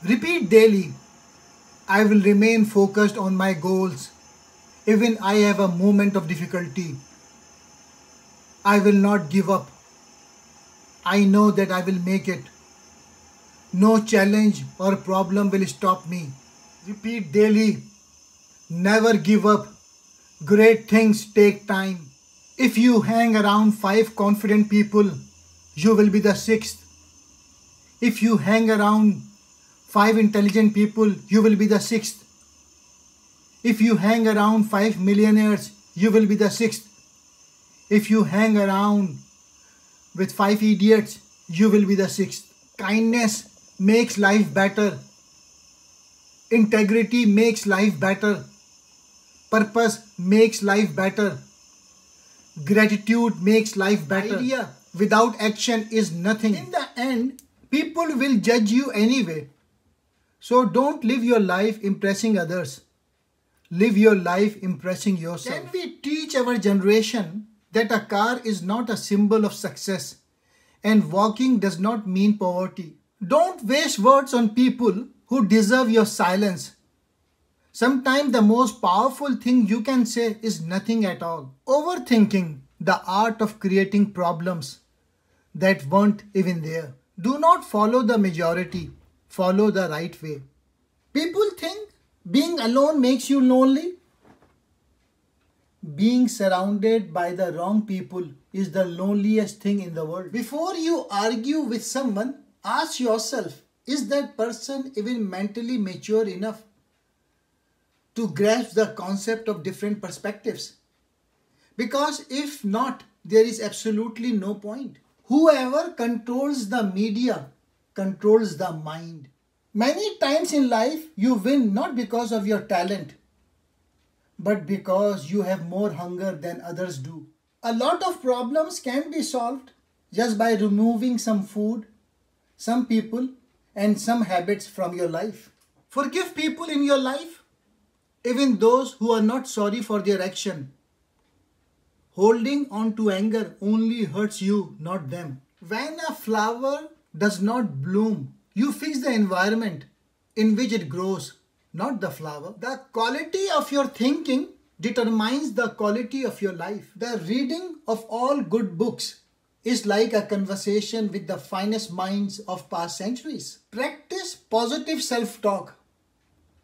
Repeat daily. I will remain focused on my goals. Even I have a moment of difficulty, I will not give up. I know that I will make it. No challenge or problem will stop me. Repeat daily. Never give up. Great things take time. If you hang around 5 confident people, you will be the 6th. If you hang around 5 intelligent people, you will be the 6th. If you hang around 5 millionaires, you will be the 6th. If you hang around with 5 idiots, you will be the 6th. Kindness makes life better. Integrity makes life better. Purpose makes life better. Gratitude makes life better. Idea without action is nothing. In the end, people will judge you anyway. So don't live your life impressing others. Live your life impressing yourself. Can we teach our generation that a car is not a symbol of success and walking does not mean poverty? Don't waste words on people who deserve your silence. Sometimes the most powerful thing you can say is nothing at all. Overthinking, the art of creating problems that weren't even there. Do not follow the majority, follow the right way. People think being alone makes you lonely. Being surrounded by the wrong people is the loneliest thing in the world. Before you argue with someone, ask yourself, is that person even mentally mature enough to grasp the concept of different perspectives? Because if not, there is absolutely no point. Whoever controls the media controls the mind. Many times in life, you win not because of your talent, but because you have more hunger than others do. A lot of problems can be solved just by removing some food, some people, and some habits from your life. Forgive people in your life, even those who are not sorry for their action. Holding on to anger only hurts you, not them. When a flower does not bloom, you fix the environment in which it grows, not the flower. The quality of your thinking determines the quality of your life. The reading of all good books is like a conversation with the finest minds of past centuries. Practice positive self-talk.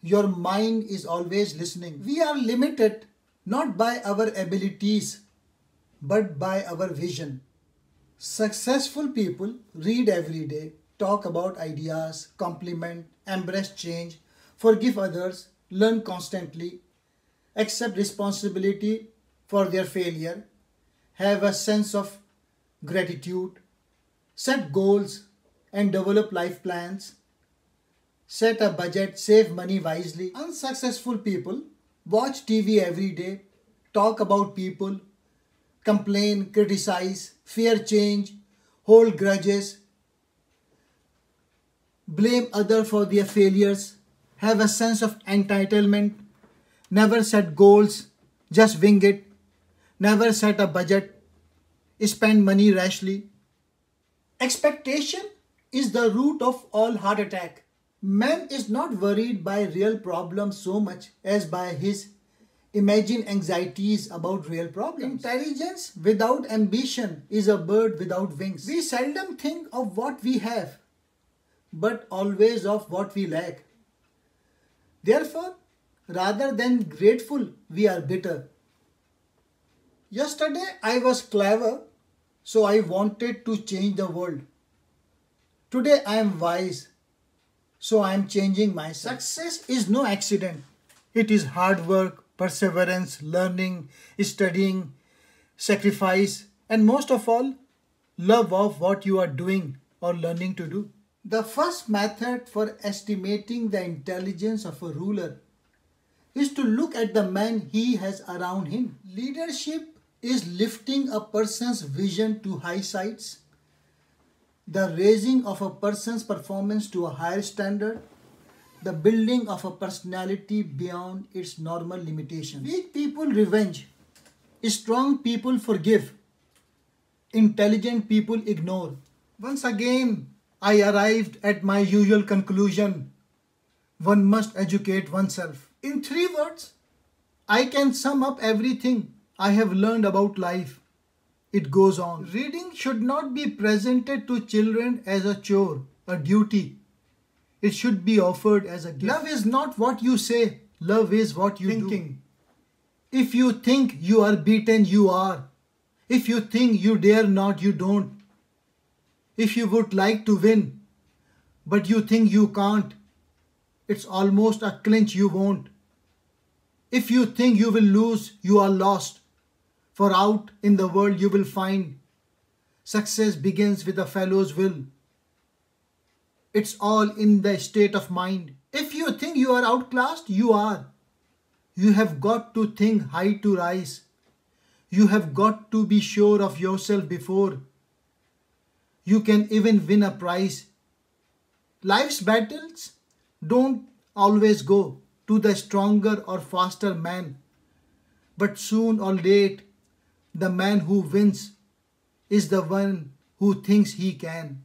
Your mind is always listening. We are limited not by our abilities, but by our vision. Successful people read every day, talk about ideas, compliment, embrace change, forgive others, learn constantly, accept responsibility for their failure, have a sense of gratitude, set goals and develop life plans, set a budget, save money wisely. Unsuccessful people watch TV every day, talk about people, complain, criticize, fear change, hold grudges, blame others for their failures, have a sense of entitlement, never set goals, just wing it, never set a budget, spend money rashly. Expectation is the root of all heart attack. Man is not worried by real problems so much as by his imagined anxieties about real problems. Intelligence without ambition is a bird without wings. We seldom think of what we have, but always of what we lack. Therefore, rather than grateful, we are bitter. Yesterday I was clever, so I wanted to change the world. Today I am wise, so I am changing myself. Success is no accident. It is hard work, perseverance, learning, studying, sacrifice, and most of all, love of what you are doing or learning to do. The first method for estimating the intelligence of a ruler is to look at the men he has around him. Leadership is lifting a person's vision to high heights, the raising of a person's performance to a higher standard, the building of a personality beyond its normal limitations. Weak people revenge, strong people forgive, intelligent people ignore. Once again, I arrived at my usual conclusion. one must educate oneself. In 3 words, I can sum up everything I have learned about life. It goes on. Reading should not be presented to children as a chore, a duty. It should be offered as a gift. Love is not what you say, love is what you do. If you think you are beaten, you are. If you think you dare not, you don't. If you would like to win, but you think you can't, it's almost a clinch you won't. If you think you will lose, you are lost. For out in the world you will find success begins with a fellow's will. It's all in the state of mind. If you think you are outclassed, you are. You have got to think high to rise. You have got to be sure of yourself before you can even win a prize. Life's battles don't always go to the stronger or faster man, but soon or late, the man who wins is the one who thinks he can.